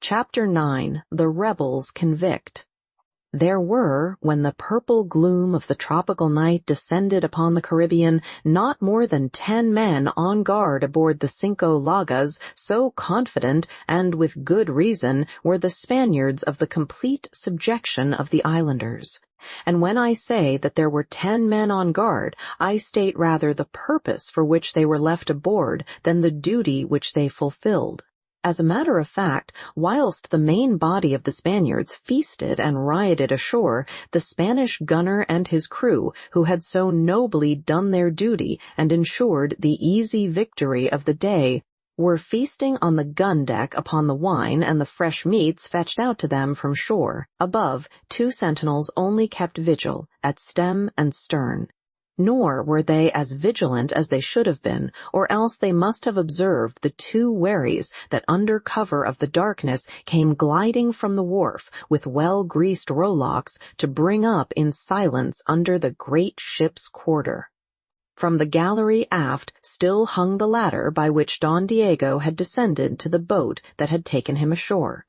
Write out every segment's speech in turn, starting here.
Chapter 9. The Rebels Convict. There were, when the purple gloom of the tropical night descended upon the Caribbean, not more than 10 men on guard aboard the Cinco Llagas, so confident, and with good reason, were the Spaniards of the complete subjection of the islanders. And when I say that there were 10 men on guard, I state rather the purpose for which they were left aboard than the duty which they fulfilled. As a matter of fact, whilst the main body of the Spaniards feasted and rioted ashore, the Spanish gunner and his crew, who had so nobly done their duty and ensured the easy victory of the day, were feasting on the gun deck upon the wine and the fresh meats fetched out to them from shore. Above, 2 sentinels only kept vigil, at stem and stern. Nor were they as vigilant as they should have been, or else they must have observed the 2 wherries that under cover of the darkness came gliding from the wharf with well-greased rowlocks to bring up in silence under the great ship's quarter. From the gallery aft still hung the ladder by which Don Diego had descended to the boat that had taken him ashore.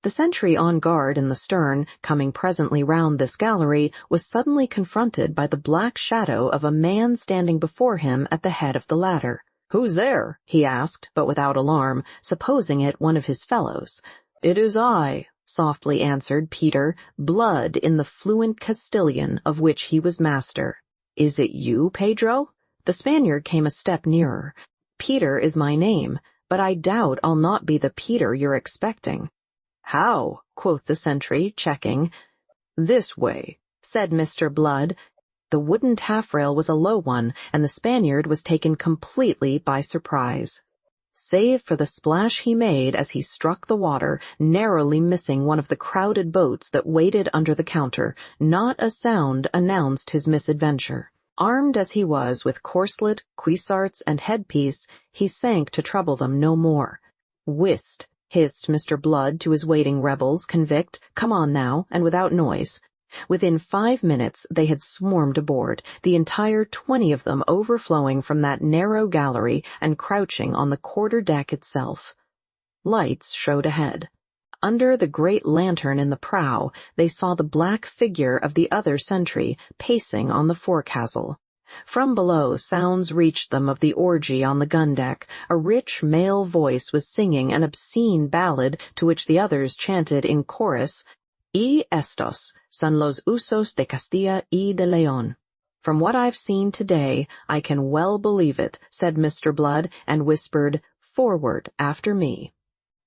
The sentry on guard in the stern, coming presently round this gallery, was suddenly confronted by the black shadow of a man standing before him at the head of the ladder. "Who's there?" he asked, but without alarm, supposing it one of his fellows. "It is I," softly answered Peter, Blood in the fluent Castilian of which he was master. "Is it you, Pedro?" The Spaniard came a step nearer. "Peter is my name, but I doubt I'll not be the Peter you're expecting." "How?" quoth the sentry, checking. "This way," said Mr. Blood. The wooden taffrail was a low one, and the Spaniard was taken completely by surprise. Save for the splash he made as he struck the water, narrowly missing one of the crowded boats that waited under the counter, not a sound announced his misadventure. Armed as he was with corselet, cuissarts, and headpiece, he sank to trouble them no more. "Whist!" hissed Mr. Blood to his waiting rebels, convict, "come on now, and without noise." Within 5 minutes they had swarmed aboard, the entire 20 of them overflowing from that narrow gallery and crouching on the quarter-deck itself. Lights showed ahead. Under the great lantern in the prow, they saw the black figure of the other sentry pacing on the forecastle. From below, sounds reached them of the orgy on the gun deck. A rich male voice was singing an obscene ballad to which the others chanted in chorus, "Y estos son los usos de Castilla y de León." "From what I've seen today, I can well believe it," said Mr. Blood, and whispered, "Forward after me."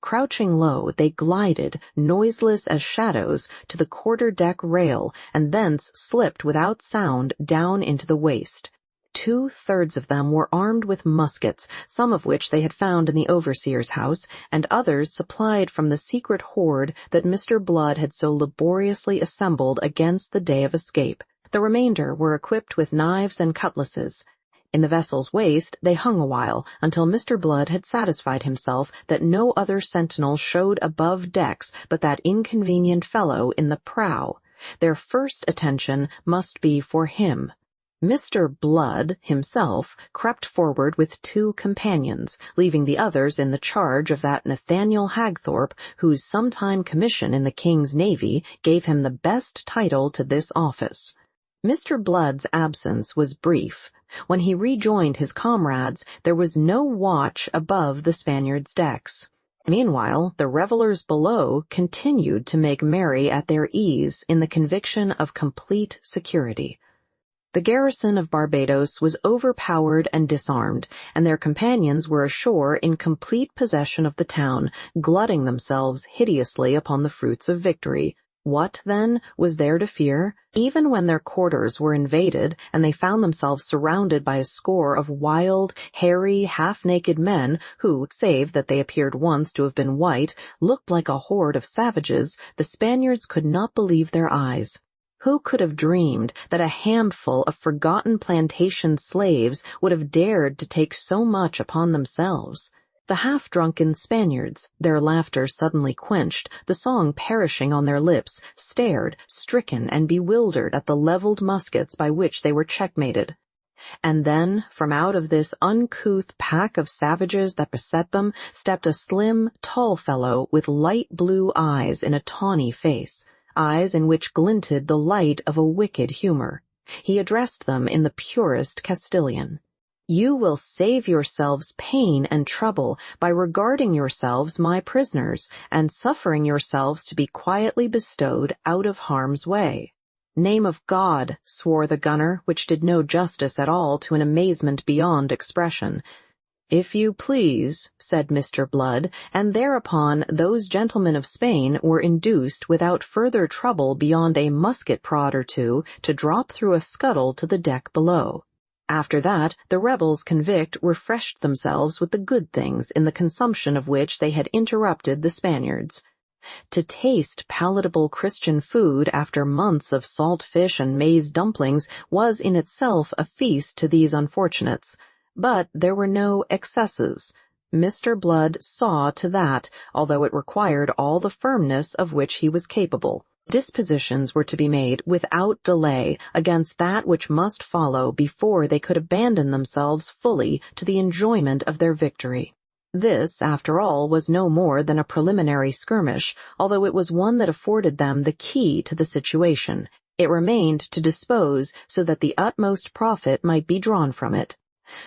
Crouching low, they glided, noiseless as shadows, to the quarter-deck rail, and thence slipped without sound down into the waist. 2/3 of them were armed with muskets, some of which they had found in the overseer's house, and others supplied from the secret hoard that Mr. Blood had so laboriously assembled against the day of escape. The remainder were equipped with knives and cutlasses. In the vessel's waist they hung awhile, until Mr. Blood had satisfied himself that no other sentinel showed above decks but that inconvenient fellow in the prow. Their first attention must be for him. Mr. Blood himself crept forward with 2 companions, leaving the others in the charge of that Nathaniel Hagthorpe, whose sometime commission in the King's Navy gave him the best title to this office. Mr. Blood's absence was brief. When he rejoined his comrades, there was no watch above the Spaniards' decks. Meanwhile, the revelers below continued to make merry at their ease in the conviction of complete security. The garrison of Barbados was overpowered and disarmed, and their companions were ashore in complete possession of the town, glutting themselves hideously upon the fruits of victory. What, then, was there to fear? Even when their quarters were invaded, and they found themselves surrounded by a score of wild, hairy, half-naked men who, save that they appeared once to have been white, looked like a horde of savages, the Spaniards could not believe their eyes. Who could have dreamed that a handful of forgotten plantation slaves would have dared to take so much upon themselves? The half-drunken Spaniards, their laughter suddenly quenched, the song perishing on their lips, stared, stricken and bewildered at the leveled muskets by which they were checkmated. And then, from out of this uncouth pack of savages that beset them, stepped a slim, tall fellow with light blue eyes in a tawny face, eyes in which glinted the light of a wicked humor. He addressed them in the purest Castilian. "You will save yourselves pain and trouble by regarding yourselves my prisoners, and suffering yourselves to be quietly bestowed out of harm's way." "Name of God," swore the gunner, which did no justice at all to an amazement beyond expression. "If you please," said Mr. Blood, and thereupon those gentlemen of Spain were induced without further trouble beyond a musket prod or two to drop through a scuttle to the deck below. After that, the rebels convict refreshed themselves with the good things in the consumption of which they had interrupted the Spaniards. To taste palatable Christian food after months of salt fish and maize dumplings was in itself a feast to these unfortunates. But there were no excesses. Mr. Blood saw to that, although it required all the firmness of which he was capable. Dispositions were to be made without delay against that which must follow before they could abandon themselves fully to the enjoyment of their victory. This, after all, was no more than a preliminary skirmish, although it was one that afforded them the key to the situation. It remained to dispose so that the utmost profit might be drawn from it.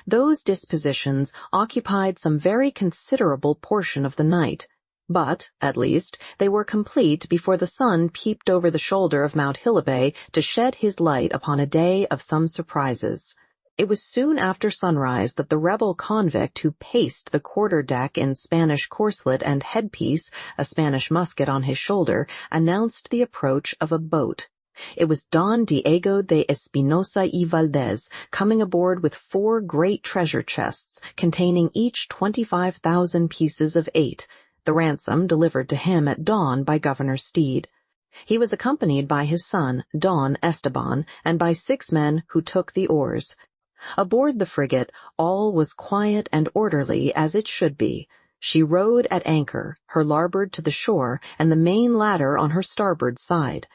Those dispositions occupied some very considerable portion of the night, but, at least, they were complete before the sun peeped over the shoulder of Mount Hilibay to shed his light upon a day of some surprises. It was soon after sunrise that the rebel convict who paced the quarter-deck in Spanish corselet and headpiece, a Spanish musket on his shoulder, announced the approach of a boat. It was Don Diego de Espinosa y Valdez, coming aboard with 4 great treasure chests, containing each 25,000 pieces of 8, the ransom delivered to him at dawn by Governor Steed. He was accompanied by his son, Don Esteban, and by 6 men who took the oars. Aboard the frigate, all was quiet and orderly as it should be. She rode at anchor, her larboard to the shore, and the main ladder on her starboard side.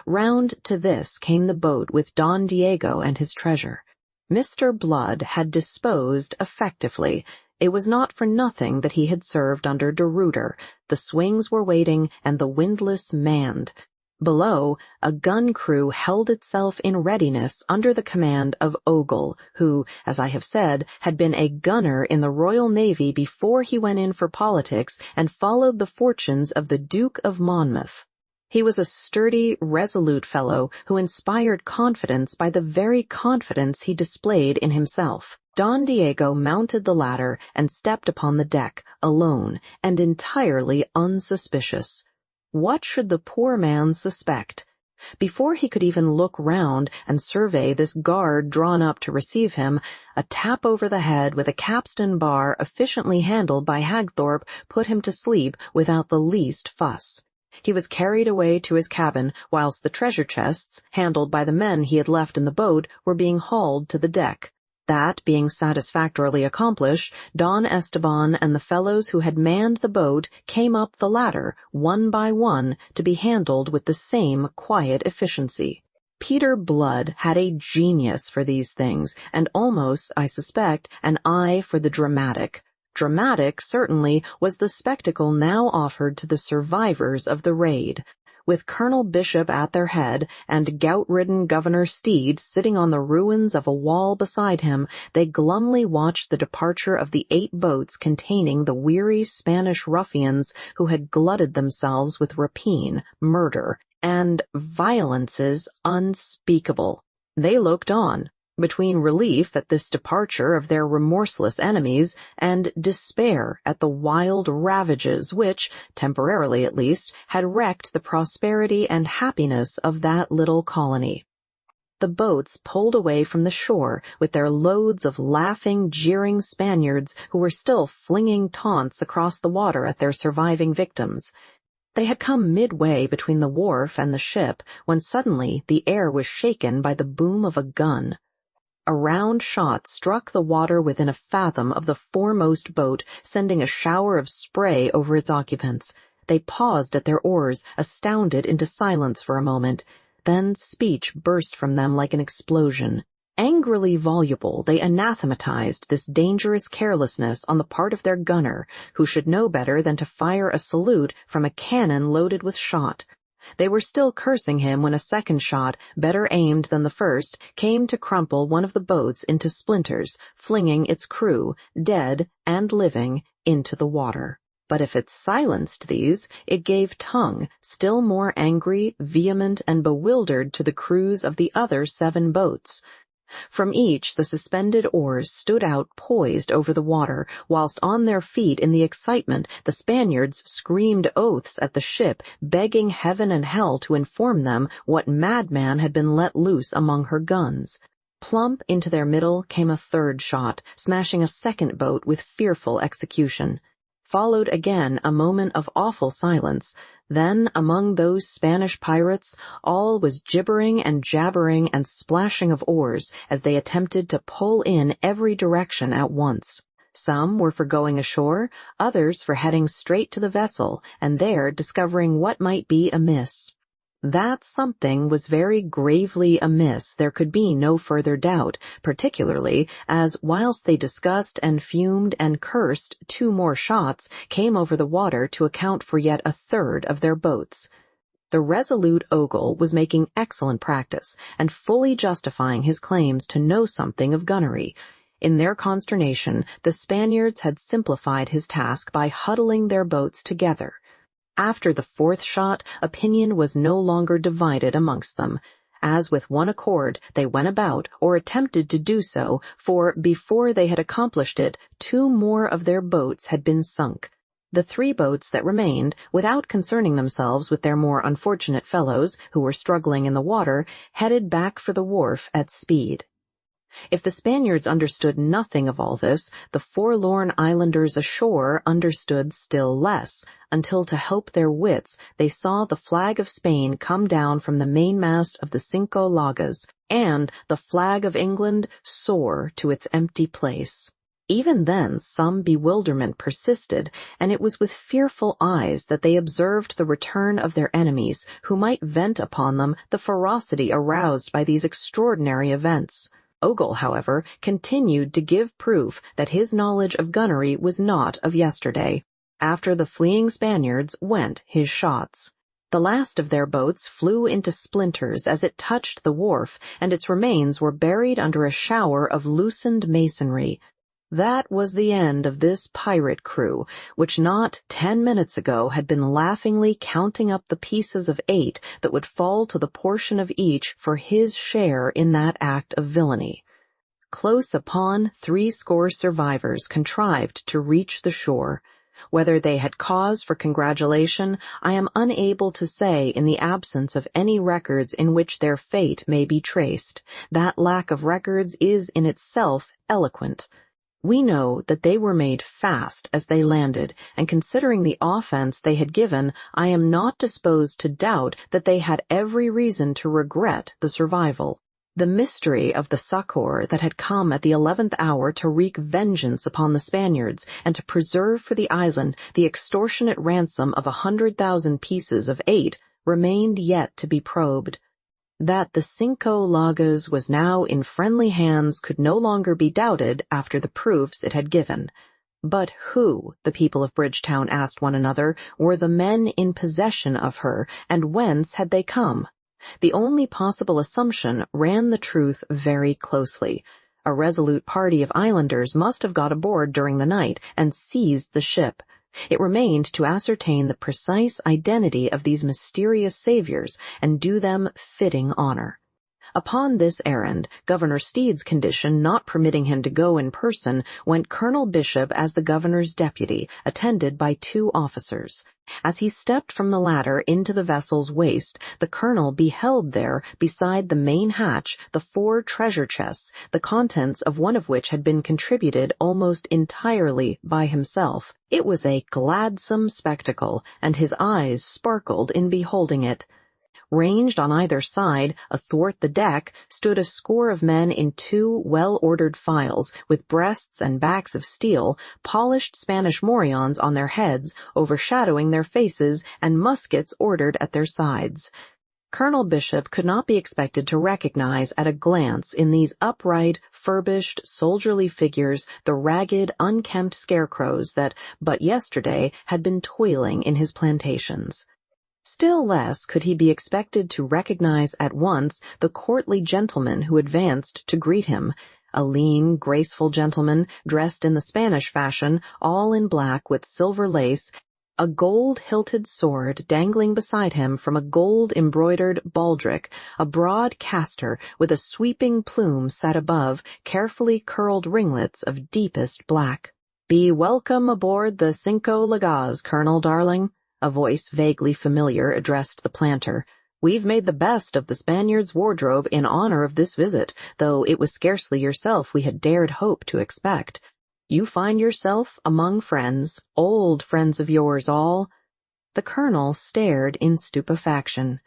Round to this came the boat with Don Diego and his treasure. Mr. Blood had disposed effectively. It was not for nothing that he had served under De Ruyter. The swings were waiting and the windlass manned. Below, a gun crew held itself in readiness under the command of Ogle, who, as I have said, had been a gunner in the Royal Navy before he went in for politics and followed the fortunes of the Duke of Monmouth. He was a sturdy, resolute fellow who inspired confidence by the very confidence he displayed in himself. Don Diego mounted the ladder and stepped upon the deck, alone and entirely unsuspicious. What should the poor man suspect? Before he could even look round and survey this guard drawn up to receive him, a tap over the head with a capstan bar efficiently handled by Hagthorpe put him to sleep without the least fuss. He was carried away to his cabin, whilst the treasure chests, handled by the men he had left in the boat, were being hauled to the deck. That being satisfactorily accomplished, Don Esteban and the fellows who had manned the boat came up the ladder, one by one, to be handled with the same quiet efficiency. Peter Blood had a genius for these things, and almost, I suspect, an eye for the dramatic. Dramatic, certainly, was the spectacle now offered to the survivors of the raid. With Colonel Bishop at their head, and gout-ridden Governor Steed sitting on the ruins of a wall beside him, they glumly watched the departure of the 8 boats containing the weary Spanish ruffians who had glutted themselves with rapine, murder, and violences unspeakable. They looked on, between relief at this departure of their remorseless enemies and despair at the wild ravages which, temporarily at least, had wrecked the prosperity and happiness of that little colony. The boats pulled away from the shore with their loads of laughing, jeering Spaniards who were still flinging taunts across the water at their surviving victims. They had come midway between the wharf and the ship when suddenly the air was shaken by the boom of a gun. A round shot struck the water within a fathom of the foremost boat, sending a shower of spray over its occupants. They paused at their oars, astounded into silence for a moment. Then speech burst from them like an explosion. Angrily voluble, they anathematized this dangerous carelessness on the part of their gunner, who should know better than to fire a salute from a cannon loaded with shot. They were still cursing him when a second shot, better aimed than the first, came to crumple one of the boats into splinters, flinging its crew, dead and living, into the water. But if it silenced these, it gave tongue, still more angry, vehement, and bewildered, to the crews of the other 7 boats. From each the suspended oars stood out poised over the water, whilst on their feet in the excitement the Spaniards screamed oaths at the ship, begging heaven and hell to inform them what madman had been let loose among her guns. Plump into their middle came a third shot, smashing a second boat with fearful execution. Followed again a moment of awful silence. Then, among those Spanish pirates, all was gibbering and jabbering and splashing of oars as they attempted to pull in every direction at once. Some were for going ashore, others for heading straight to the vessel, and there discovering what might be amiss. That something was very gravely amiss there could be no further doubt, particularly as, whilst they discussed and fumed and cursed, 2 more shots came over the water to account for yet a third of their boats. The resolute Ogle was making excellent practice, and fully justifying his claims to know something of gunnery. In their consternation, the Spaniards had simplified his task by huddling their boats together. After the 4th shot, opinion was no longer divided amongst them. As with one accord, they went about, or attempted to do so, for before they had accomplished it, 2 more of their boats had been sunk. The 3 boats that remained, without concerning themselves with their more unfortunate fellows, who were struggling in the water, headed back for the wharf at speed. If the Spaniards understood nothing of all this, the forlorn islanders ashore understood still less, until to help their wits they saw the flag of Spain come down from the mainmast of the Cinco Llagas, and the flag of England soar to its empty place. Even then some bewilderment persisted, and it was with fearful eyes that they observed the return of their enemies, who might vent upon them the ferocity aroused by these extraordinary events. Ogle, however, continued to give proof that his knowledge of gunnery was not of yesterday. After the fleeing Spaniards went his shots. The last of their boats flew into splinters as it touched the wharf, and its remains were buried under a shower of loosened masonry. That was the end of this pirate crew, which not 10 minutes ago had been laughingly counting up the pieces of 8 that would fall to the portion of each for his share in that act of villainy. Close upon 80 survivors contrived to reach the shore. Whether they had cause for congratulation, I am unable to say in the absence of any records in which their fate may be traced. That lack of records is in itself eloquent. We know that they were made fast as they landed, and considering the offense they had given, I am not disposed to doubt that they had every reason to regret the survival. The mystery of the succor that had come at the 11th hour to wreak vengeance upon the Spaniards, and to preserve for the island the extortionate ransom of 100,000 pieces of 8, remained yet to be probed. That the Cinco Llagas was now in friendly hands could no longer be doubted after the proofs it had given. But who, the people of Bridgetown asked one another, were the men in possession of her, and whence had they come? The only possible assumption ran the truth very closely. A resolute party of islanders must have got aboard during the night and seized the ship. It remained to ascertain the precise identity of these mysterious saviors and do them fitting honor. Upon this errand, Governor Steed's condition not permitting him to go in person, went Colonel Bishop as the governor's deputy, attended by 2 officers. As he stepped from the ladder into the vessel's waist, the colonel beheld there, beside the main hatch, the 4 treasure chests, the contents of one of which had been contributed almost entirely by himself. It was a gladsome spectacle, and his eyes sparkled in beholding it. Ranged on either side, athwart the deck, stood a score of men in 2 well-ordered files, with breasts and backs of steel, polished Spanish morions on their heads, overshadowing their faces, and muskets ordered at their sides. Colonel Bishop could not be expected to recognize at a glance in these upright, furbished, soldierly figures the ragged, unkempt scarecrows that but yesterday had been toiling in his plantations. Still less could he be expected to recognize at once the courtly gentleman who advanced to greet him, a lean, graceful gentleman dressed in the Spanish fashion, all in black with silver lace, a gold-hilted sword dangling beside him from a gold-embroidered baldric, a broad castor with a sweeping plume set above, carefully curled ringlets of deepest black. "Be welcome aboard the Cinco Llagas, Colonel darling," a voice vaguely familiar addressed the planter. "We've made the best of the Spaniard's wardrobe in honor of this visit, though it was scarcely yourself we had dared hope to expect. You find yourself among friends, old friends of yours all." The colonel stared in stupefaction.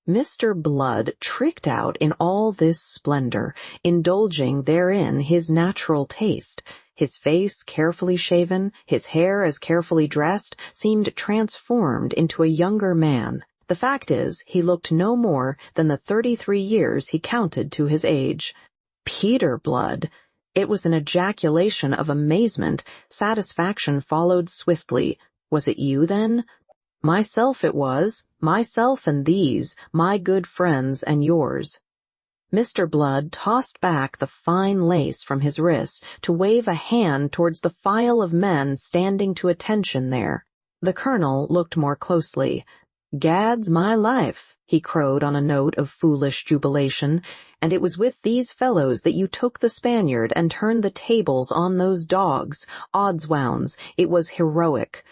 Mr. Blood tricked out in all this splendor, indulging therein his natural taste. His face carefully shaven, his hair as carefully dressed, seemed transformed into a younger man. The fact is, he looked no more than the 33 years he counted to his age. Peter Blood! It was an ejaculation of amazement. Satisfaction followed swiftly. "Was it you, then?" "Myself it was. Myself and these, my good friends and yours." Mr. Blood tossed back the fine lace from his wrist to wave a hand towards the file of men standing to attention there. The colonel looked more closely. "Gad's my life," he crowed on a note of foolish jubilation, "and it was with these fellows that you took the Spaniard and turned the tables on those dogs, oddswounds. It was heroic."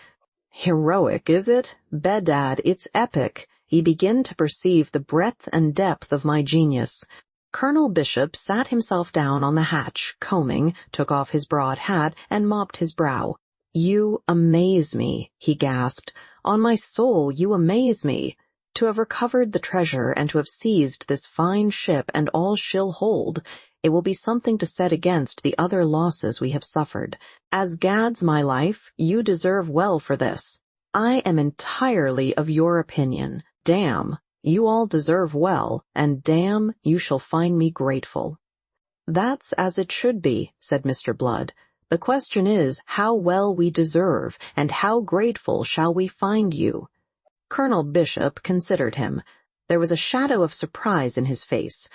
"Heroic, is it? Bedad, it's epic. Ye begin to perceive the breadth and depth of my genius." Colonel Bishop sat himself down on the hatch, combing, took off his broad hat, and mopped his brow. "You amaze me," he gasped. "On my soul, you amaze me. To have recovered the treasure and to have seized this fine ship and all she'll hold, it will be something to set against the other losses we have suffered. As Gad's my life, you deserve well for this. I am entirely of your opinion. Damn, you all deserve well, and damn, you shall find me grateful." "That's as it should be," said Mr. Blood. "The question is how well we deserve, and how grateful shall we find you?" Colonel Bishop considered him. There was a shadow of surprise in his face.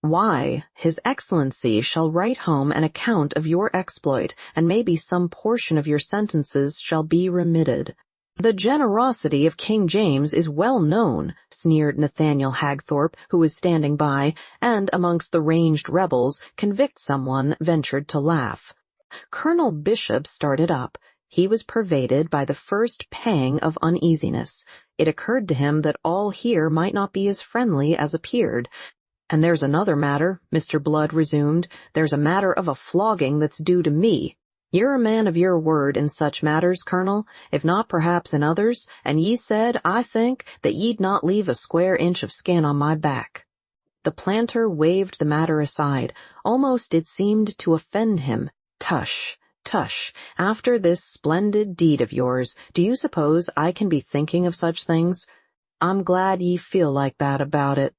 "Why, His Excellency shall write home an account of your exploit, and maybe some portion of your sentences shall be remitted." "The generosity of King James is well known," sneered Nathaniel Hagthorpe, who was standing by, and amongst the ranged rebels, convict someone ventured to laugh. Colonel Bishop started up. He was pervaded by the first pang of uneasiness. It occurred to him that all here might not be as friendly as appeared. "And there's another matter," Mr. Blood resumed. "There's a matter of a flogging that's due to me. You're a man of your word in such matters, Colonel, if not perhaps in others, and ye said, I think, that ye'd not leave a square inch of skin on my back." The planter waved the matter aside. Almost it seemed to offend him. "Tush, tush, after this splendid deed of yours, do you suppose I can be thinking of such things? I'm glad ye feel like that about it.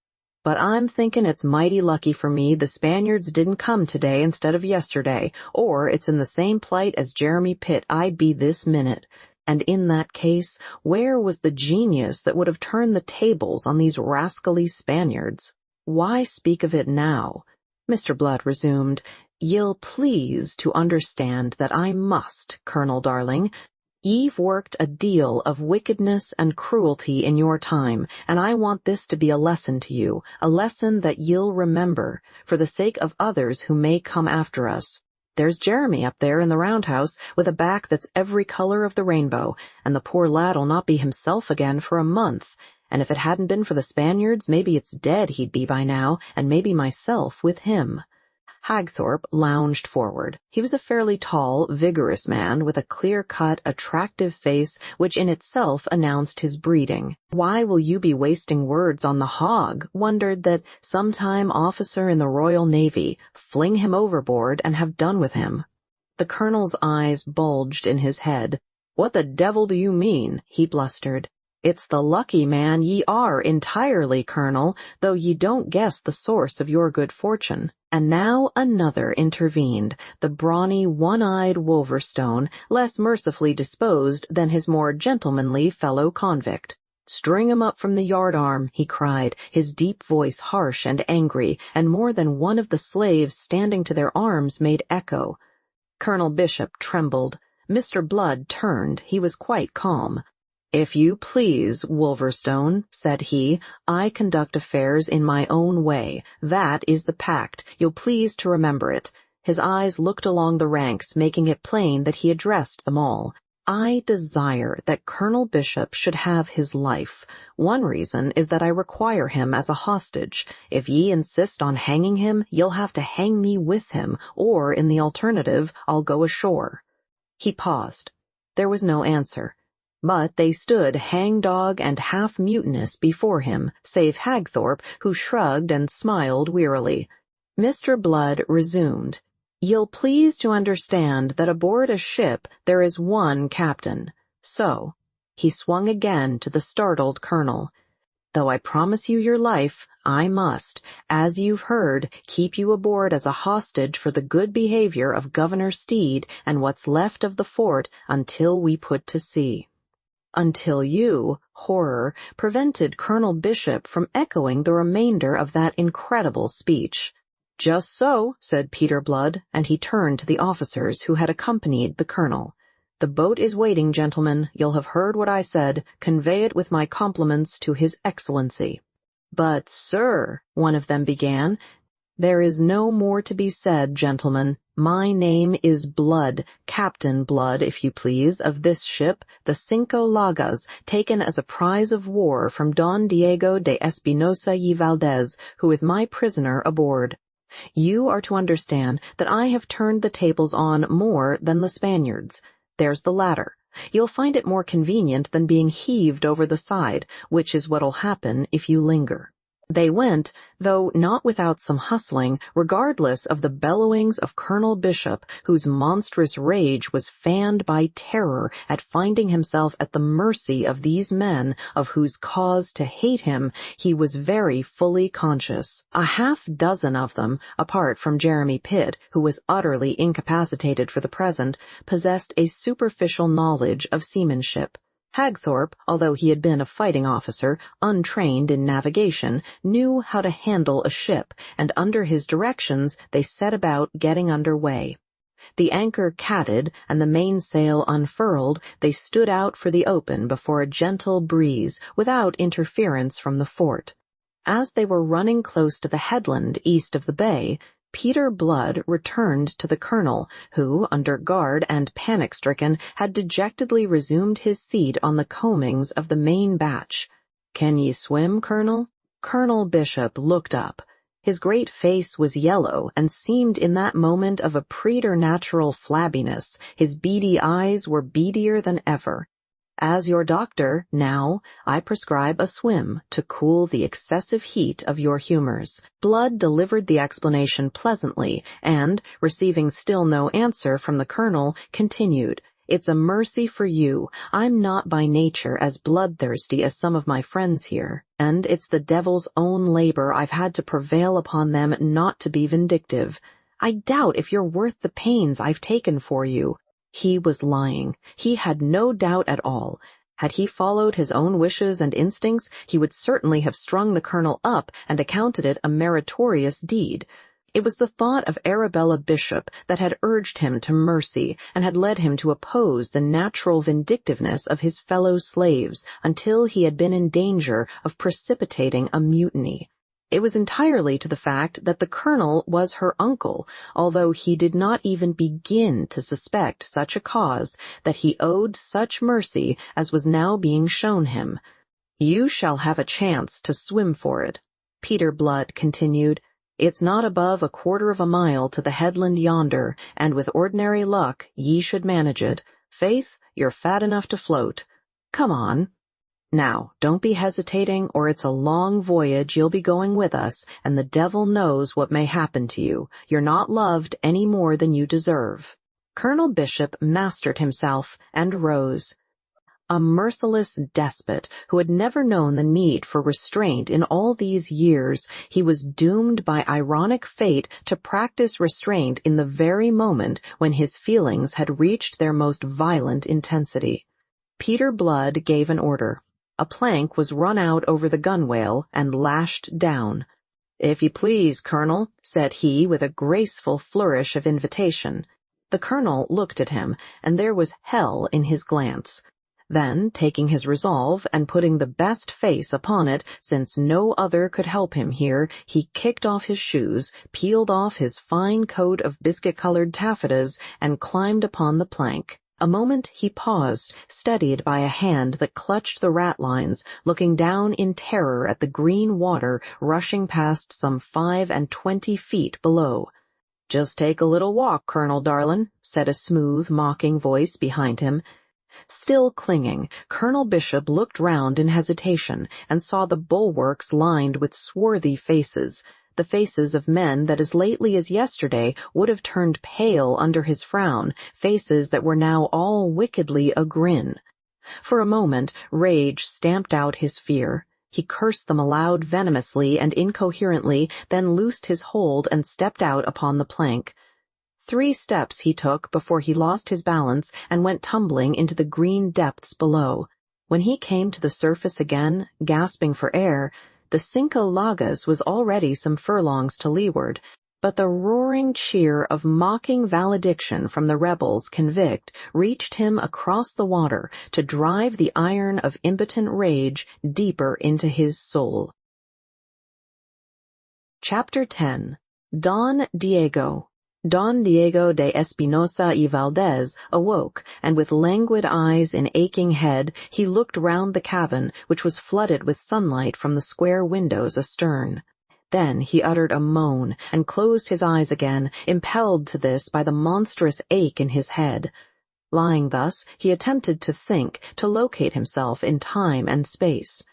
But I'm thinking it's mighty lucky for me the Spaniards didn't come today instead of yesterday, or it's in the same plight as Jeremy Pitt I'd be this minute. And in that case, where was the genius that would have turned the tables on these rascally Spaniards? Why speak of it now?" Mr. Blood resumed. "Ye'll please to understand that I must, Colonel darling. Ye've worked a deal of wickedness and cruelty in your time, and I want this to be a lesson to you, a lesson that ye'll remember, for the sake of others who may come after us. There's Jeremy up there in the roundhouse, with a back that's every color of the rainbow, and the poor lad'll not be himself again for a month, and if it hadn't been for the Spaniards, maybe it's dead he'd be by now, and maybe myself with him." Hagthorpe lounged forward. He was a fairly tall, vigorous man with a clear-cut, attractive face which in itself announced his breeding. Why will you be wasting words on the hog? Wondered that sometime officer in the Royal Navy, fling him overboard and have done with him. The colonel's eyes bulged in his head. "What the devil do you mean?" he blustered. It's the lucky man ye are entirely, Colonel, though ye don't guess the source of your good fortune. And now another intervened, the brawny, one-eyed Wolverstone, less mercifully disposed than his more gentlemanly fellow-convict. "String 'em up from the yardarm," he cried, his deep voice harsh and angry, and more than one of the slaves standing to their arms made echo. Colonel Bishop trembled. Mr. Blood turned. He was quite calm. "If you please, Wolverstone," said he, "I conduct affairs in my own way. That is the pact. You'll please to remember it." His eyes looked along the ranks, making it plain that he addressed them all. "I desire that Colonel Bishop should have his life. One reason is that I require him as a hostage. If ye insist on hanging him, you'll have to hang me with him, or, in the alternative, I'll go ashore." He paused. There was no answer. But they stood hang-dog and half-mutinous before him, save Hagthorpe, who shrugged and smiled wearily. Mr. Blood resumed, "You'll please to understand that aboard a ship there is one captain. So," he swung again to the startled colonel, "though I promise you your life, I must, as you've heard, keep you aboard as a hostage for the good behavior of Governor Steed and what's left of the fort until we put to sea." Until you, horror, prevented Colonel Bishop from echoing the remainder of that incredible speech. "Just so," said Peter Blood, and he turned to the officers who had accompanied the colonel. "The boat is waiting, gentlemen. You'll have heard what I said. Convey it with my compliments to His Excellency." "But, sir," one of them began. "There is no more to be said, gentlemen. My name is Blood, Captain Blood, if you please, of this ship, the Cinco Llagas, taken as a prize of war from Don Diego de Espinosa y Valdez, who is my prisoner aboard. You are to understand that I have turned the tables on more than the Spaniards. There's the ladder. You'll find it more convenient than being heaved over the side, which is what'll happen if you linger." They went, though not without some hustling, regardless of the bellowings of Colonel Bishop, whose monstrous rage was fanned by terror at finding himself at the mercy of these men, of whose cause to hate him he was very fully conscious. A half-dozen of them, apart from Jeremy Pitt, who was utterly incapacitated for the present, possessed a superficial knowledge of seamanship. Hagthorpe, although he had been a fighting officer, untrained in navigation, knew how to handle a ship, and under his directions they set about getting under way. The anchor catted and the mainsail unfurled, they stood out for the open before a gentle breeze, without interference from the fort. As they were running close to the headland east of the bay, Peter Blood returned to the colonel, who, under guard and panic-stricken, had dejectedly resumed his seat on the coamings of the main batch. "Can ye swim, Colonel?" Colonel Bishop looked up. His great face was yellow and seemed in that moment of a preternatural flabbiness. His beady eyes were beadier than ever. "As your doctor, now, I prescribe a swim to cool the excessive heat of your humors." Blood delivered the explanation pleasantly, and, receiving still no answer from the colonel, continued, "It's a mercy for you. I'm not by nature as bloodthirsty as some of my friends here, and it's the devil's own labor I've had to prevail upon them not to be vindictive. I doubt if you're worth the pains I've taken for you." He was lying. He had no doubt at all. Had he followed his own wishes and instincts, he would certainly have strung the colonel up and accounted it a meritorious deed. It was the thought of Arabella Bishop that had urged him to mercy and had led him to oppose the natural vindictiveness of his fellow slaves until he had been in danger of precipitating a mutiny. It was entirely to the fact that the colonel was her uncle, although he did not even begin to suspect such a cause, that he owed such mercy as was now being shown him. "You shall have a chance to swim for it," Peter Blood continued. "It's not above 1/4 of a mile to the headland yonder, and with ordinary luck ye should manage it. Faith, you're fat enough to float. Come on. Now, don't be hesitating, or it's a long voyage you'll be going with us, and the devil knows what may happen to you. You're not loved any more than you deserve." Colonel Bishop mastered himself and rose. A merciless despot who had never known the need for restraint in all these years, he was doomed by ironic fate to practice restraint in the very moment when his feelings had reached their most violent intensity. Peter Blood gave an order. A plank was run out over the gunwale and lashed down. "If you please, Colonel," said he with a graceful flourish of invitation. The colonel looked at him, and there was hell in his glance. Then, taking his resolve and putting the best face upon it, since no other could help him here, he kicked off his shoes, peeled off his fine coat of biscuit-colored taffetas, and climbed upon the plank. A moment he paused, steadied by a hand that clutched the ratlines, looking down in terror at the green water rushing past some 25 feet below. "Just take a little walk, Colonel Darlin'," said a smooth, mocking voice behind him. Still clinging, Colonel Bishop looked round in hesitation and saw the bulwarks lined with swarthy faces, the faces of men that as lately as yesterday would have turned pale under his frown, faces that were now all wickedly agrin. For a moment, rage stamped out his fear. He cursed them aloud venomously and incoherently, then loosed his hold and stepped out upon the plank. 3 steps he took before he lost his balance and went tumbling into the green depths below. When he came to the surface again, gasping for air, the Cinco Llagas was already some furlongs to leeward, but the roaring cheer of mocking valediction from the rebels convict reached him across the water to drive the iron of impotent rage deeper into his soul. Chapter 10. Don Diego de Espinosa y Valdez awoke, and with languid eyes and aching head he looked round the cabin, which was flooded with sunlight from the square windows astern. Then he uttered a moan and closed his eyes again, impelled to this by the monstrous ache in his head. Lying thus, he attempted to think, to locate himself in time and space.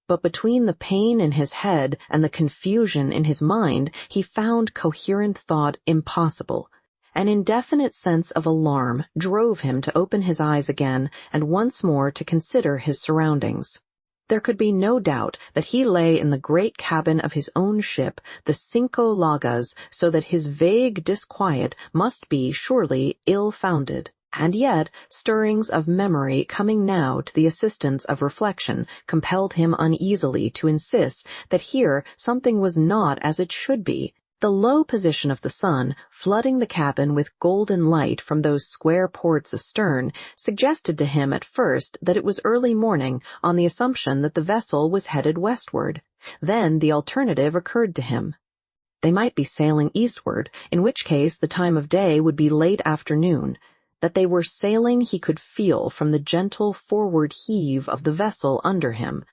But between the pain in his head and the confusion in his mind, he found coherent thought impossible. An indefinite sense of alarm drove him to open his eyes again and once more to consider his surroundings. There could be no doubt that he lay in the great cabin of his own ship, the Cinco Llagas, so that his vague disquiet must be surely ill-founded. And yet, stirrings of memory coming now to the assistance of reflection compelled him uneasily to insist that here something was not as it should be. The low position of the sun, flooding the cabin with golden light from those square ports astern, suggested to him at first that it was early morning, on the assumption that the vessel was headed westward. Then the alternative occurred to him. They might be sailing eastward, in which case the time of day would be late afternoon. That they were sailing he could feel from the gentle forward heave of the vessel under him.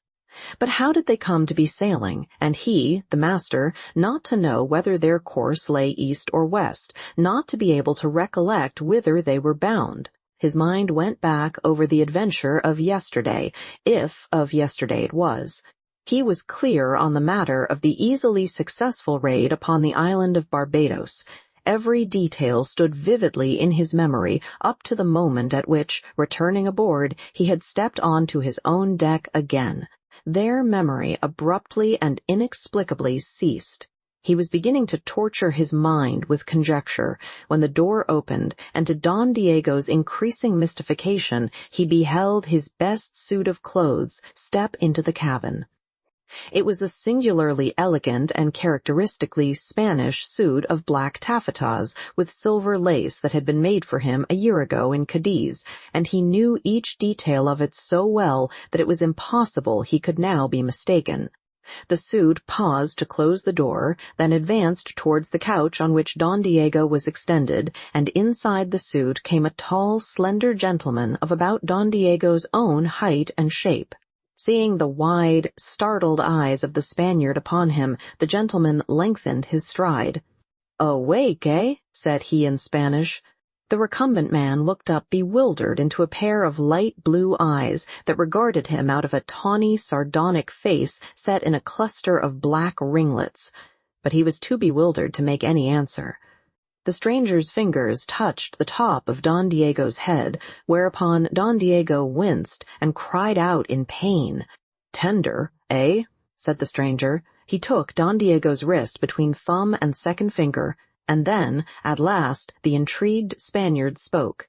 But how did they come to be sailing, and he, the master, not to know whether their course lay east or west, not to be able to recollect whither they were bound? His mind went back over the adventure of yesterday, if of yesterday it was. He was clear on the matter of the easily successful raid upon the island of Barbados. Every detail stood vividly in his memory up to the moment at which, returning aboard, he had stepped on to his own deck again. There memory abruptly and inexplicably ceased. He was beginning to torture his mind with conjecture when the door opened, and to Don Diego's increasing mystification, he beheld his best suit of clothes step into the cabin. It was a singularly elegant and characteristically Spanish suit of black taffetas with silver lace that had been made for him a year ago in Cadiz, and he knew each detail of it so well that it was impossible he could now be mistaken. The suit paused to close the door, then advanced towards the couch on which Don Diego was extended, and inside the suit came a tall, slender gentleman of about Don Diego's own height and shape. Seeing the wide, startled eyes of the Spaniard upon him, the gentleman lengthened his stride. "Awake, eh?" said he in Spanish. The recumbent man looked up bewildered into a pair of light blue eyes that regarded him out of a tawny, sardonic face set in a cluster of black ringlets. But he was too bewildered to make any answer. The stranger's fingers touched the top of Don Diego's head, whereupon Don Diego winced and cried out in pain. "Tender, eh?" said the stranger. He took Don Diego's wrist between thumb and second finger, and then, at last, the intrigued Spaniard spoke.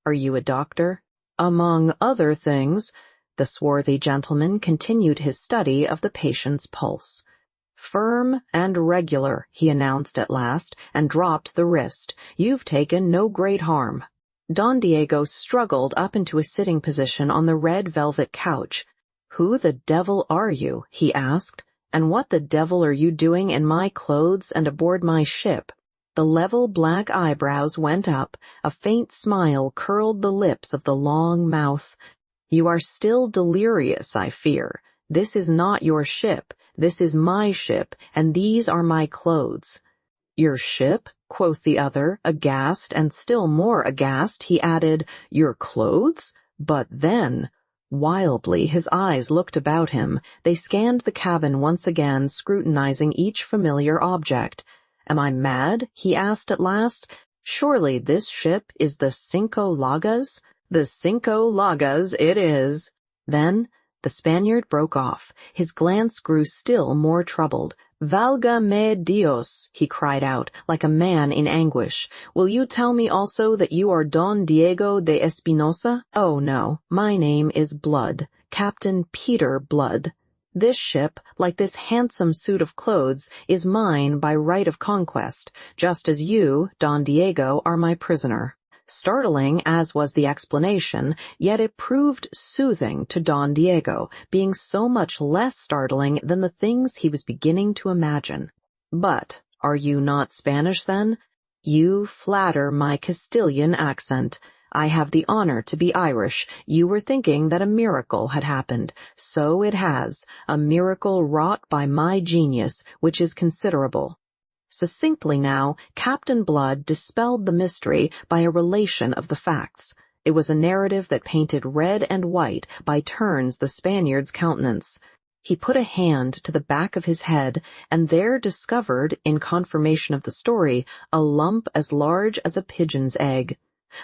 "Are you a doctor?" "Among other things." The swarthy gentleman continued his study of the patient's pulse. "Firm and regular," he announced at last, and dropped the wrist. "You've taken no great harm." Don Diego struggled up into a sitting position on the red velvet couch. "Who the devil are you?" he asked. "And what the devil are you doing in my clothes and aboard my ship?" The level black eyebrows went up, a faint smile curled the lips of the long mouth. "You are still delirious, I fear. This is not your ship. This is my ship, and these are my clothes." "Your ship?" quoth the other, aghast, and still more aghast, he added, "Your clothes? But then—" Wildly his eyes looked about him. They scanned the cabin once again, scrutinizing each familiar object. "Am I mad?" he asked at last. "Surely this ship is the Cinco Llagas?" "The Cinco Llagas it is." Then the Spaniard broke off. His glance grew still more troubled. "Valga me Dios!" he cried out, like a man in anguish. "Will you tell me also that you are Don Diego de Espinosa?" "Oh, no. My name is Blood, Captain Peter Blood. This ship, like this handsome suit of clothes, is mine by right of conquest, just as you, Don Diego, are my prisoner." Startling as was the explanation, yet it proved soothing to Don Diego, being so much less startling than the things he was beginning to imagine. "But are you not Spanish, then?" "You flatter my Castilian accent. I have the honor to be Irish. You were thinking that a miracle had happened. So it has, a miracle wrought by my genius, which is considerable." Succinctly now, Captain Blood dispelled the mystery by a relation of the facts. It was a narrative that painted red and white by turns the Spaniard's countenance. He put a hand to the back of his head, and there discovered, in confirmation of the story, a lump as large as a pigeon's egg.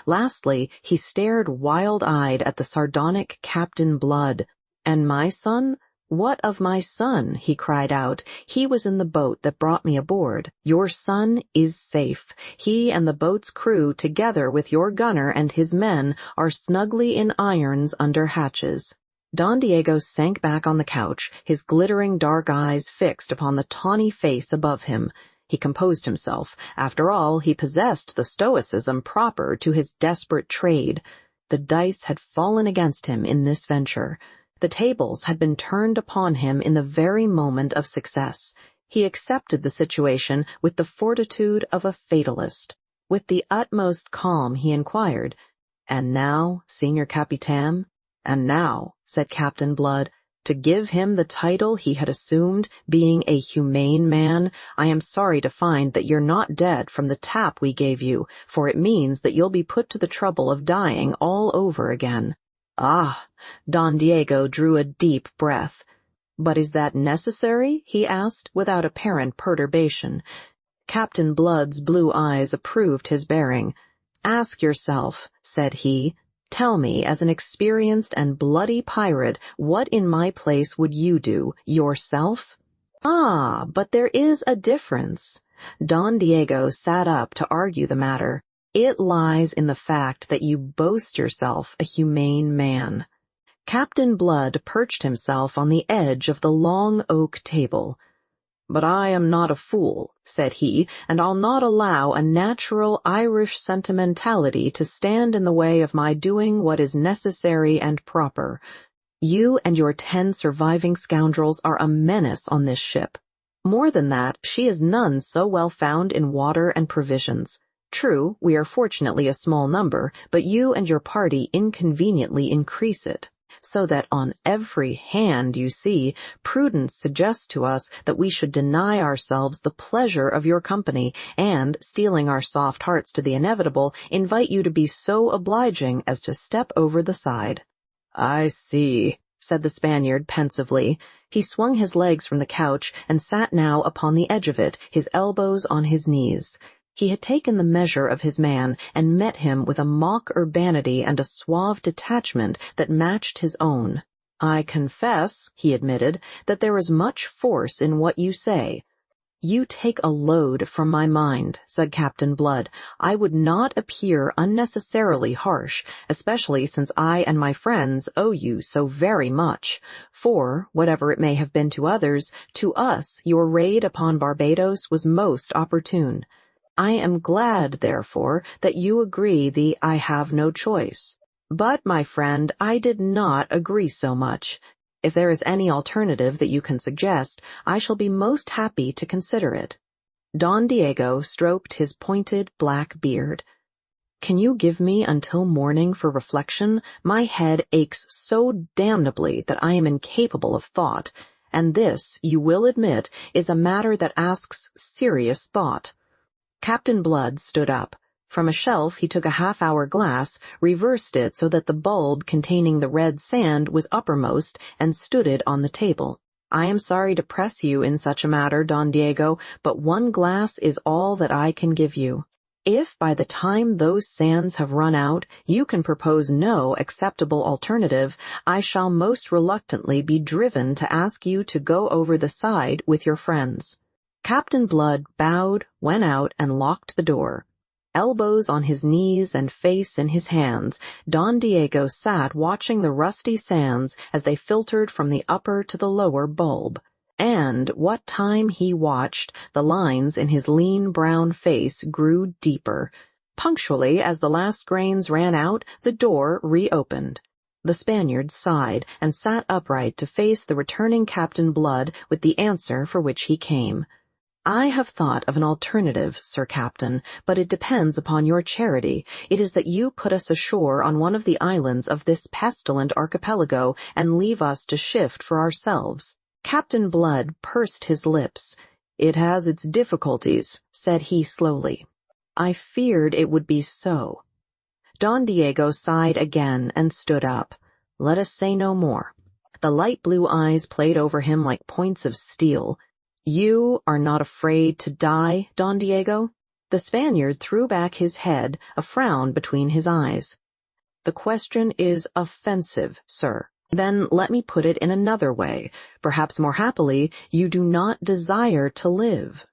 Lastly, he stared wild-eyed at the sardonic Captain Blood. "And my son? What of my son?" he cried out. "He was in the boat that brought me aboard. Your son is safe. He and the boat's crew, together with your gunner and his men, are snugly in irons under hatches." Don Diego sank back on the couch, his glittering dark eyes fixed upon the tawny face above him. He composed himself. After all, he possessed the stoicism proper to his desperate trade. The dice had fallen against him in this venture. The tables had been turned upon him in the very moment of success. He accepted the situation with the fortitude of a fatalist. With the utmost calm he inquired, "And now, Señor Capitan?" "And now," said Captain Blood, "to give him the title he had assumed, being a humane man, I am sorry to find that you're not dead from the tap we gave you, for it means that you'll be put to the trouble of dying all over again." "Ah!" Don Diego drew a deep breath. "But is that necessary?" he asked, without apparent perturbation. Captain Blood's blue eyes approved his bearing. "Ask yourself," said he. "Tell me, as an experienced and bloody pirate, what in my place would you do, yourself?" "Ah, but there is a difference." Don Diego sat up to argue the matter. "It lies in the fact that you boast yourself a humane man." Captain Blood perched himself on the edge of the long oak table. "But I am not a fool," said he, "and I'll not allow a natural Irish sentimentality to stand in the way of my doing what is necessary and proper. You and your 10 surviving scoundrels are a menace on this ship. More than that, she is none so well found in water and provisions. True, we are fortunately a small number, but you and your party inconveniently increase it. So that on every hand, you see, prudence suggests to us that we should deny ourselves the pleasure of your company, and, steeling our soft hearts to the inevitable, invite you to be so obliging as to step over the side." "I see," said the Spaniard pensively. He swung his legs from the couch and sat now upon the edge of it, his elbows on his knees. He had taken the measure of his man and met him with a mock urbanity and a suave detachment that matched his own. "I confess," he admitted, "that there is much force in what you say." "You take a load from my mind," said Captain Blood. "I would not appear unnecessarily harsh, especially since I and my friends owe you so very much. For, whatever it may have been to others, to us your raid upon Barbados was most opportune. I am glad, therefore, that you agree I have no choice. But, my friend, I did not agree so much. If there is any alternative that you can suggest, I shall be most happy to consider it." Don Diego stroked his pointed black beard. "Can you give me until morning for reflection? My head aches so damnably that I am incapable of thought, and this, you will admit, is a matter that asks serious thought." Captain Blood stood up. From a shelf he took a half-hour glass, reversed it so that the bulb containing the red sand was uppermost, and stood it on the table. "I am sorry to press you in such a matter, Don Diego, but one glass is all that I can give you. If by the time those sands have run out you can propose no acceptable alternative, I shall most reluctantly be driven to ask you to go over the side with your friends." Captain Blood bowed, went out, and locked the door. Elbows on his knees and face in his hands, Don Diego sat watching the rusty sands as they filtered from the upper to the lower bulb. And, what time he watched, the lines in his lean brown face grew deeper. Punctually as the last grains ran out, the door reopened. The Spaniard sighed and sat upright to face the returning Captain Blood with the answer for which he came. "I have thought of an alternative, Sir Captain, but it depends upon your charity. It is that you put us ashore on one of the islands of this pestilent archipelago and leave us to shift for ourselves." Captain Blood pursed his lips. "It has its difficulties," said he slowly. "I feared it would be so." Don Diego sighed again and stood up. "Let us say no more." The light blue eyes played over him like points of steel. "You are not afraid to die, Don Diego?" The Spaniard threw back his head, a frown between his eyes. "The question is offensive, sir. Then let me put it in another way. Perhaps more happily, you do not desire to live."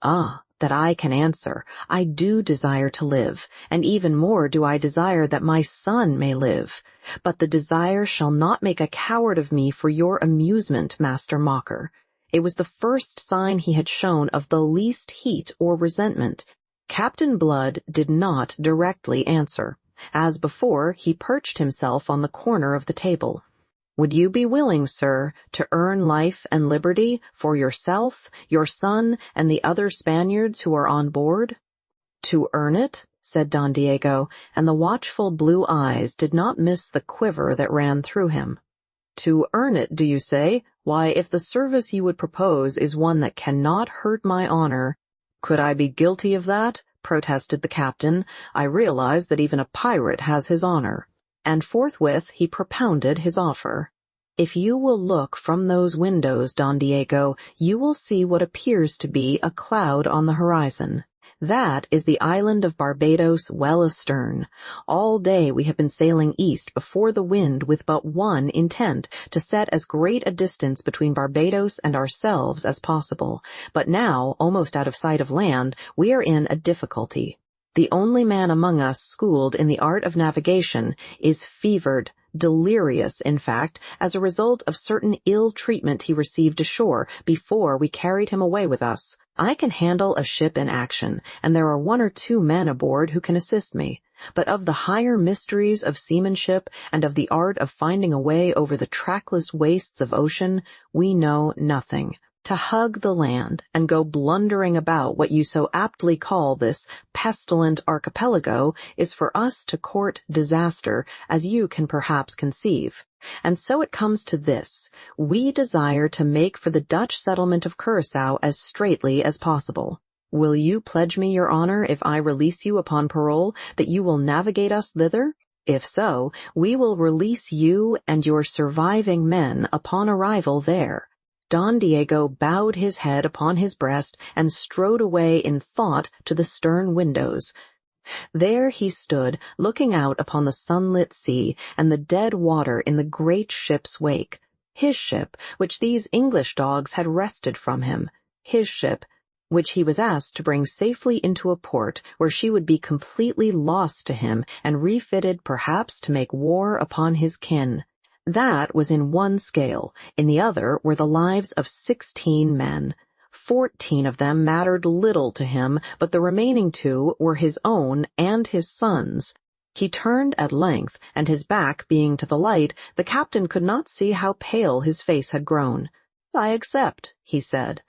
"Ah, that I can answer. I do desire to live, and even more do I desire that my son may live. But the desire shall not make a coward of me for your amusement, Master Mocker." It was the first sign he had shown of the least heat or resentment. Captain Blood did not directly answer. As before, he perched himself on the corner of the table. "Would you be willing, sir, to earn life and liberty for yourself, your son, and the other Spaniards who are on board?" "To earn it?" said Don Diego, and the watchful blue eyes did not miss the quiver that ran through him. "To earn it, do you say? Why, if the service you would propose is one that cannot hurt my honor—" "Could I be guilty of that?" protested the captain. "I realize that even a pirate has his honor." And forthwith he propounded his offer. "If you will look from those windows, Don Diego, you will see what appears to be a cloud on the horizon. That is the island of Barbados well astern. All day we have been sailing east before the wind with but one intent, to set as great a distance between Barbados and ourselves as possible. But now, almost out of sight of land, we are in a difficulty. The only man among us schooled in the art of navigation is fevered, delirious, in fact, as a result of certain ill treatment he received ashore before we carried him away with us. I can handle a ship in action, and there are 1 or 2 men aboard who can assist me. But of the higher mysteries of seamanship and of the art of finding a way over the trackless wastes of ocean, we know nothing. To hug the land and go blundering about what you so aptly call this pestilent archipelago is for us to court disaster, as you can perhaps conceive. And so it comes to this: we desire to make for the Dutch settlement of Curaçao as straightly as possible. Will you pledge me your honor, if I release you upon parole, that you will navigate us thither? If so, we will release you and your surviving men upon arrival there." Don Diego bowed his head upon his breast and strode away in thought to the stern windows. There he stood, looking out upon the sunlit sea and the dead water in the great ship's wake. His ship, which these English dogs had wrested from him. His ship, which he was asked to bring safely into a port where she would be completely lost to him and refitted perhaps to make war upon his kin. That was in one scale. In the other were the lives of 16 men. 14 of them mattered little to him, but the remaining 2 were his own and his son's. He turned at length, and his back being to the light, the captain could not see how pale his face had grown. "I accept," he said.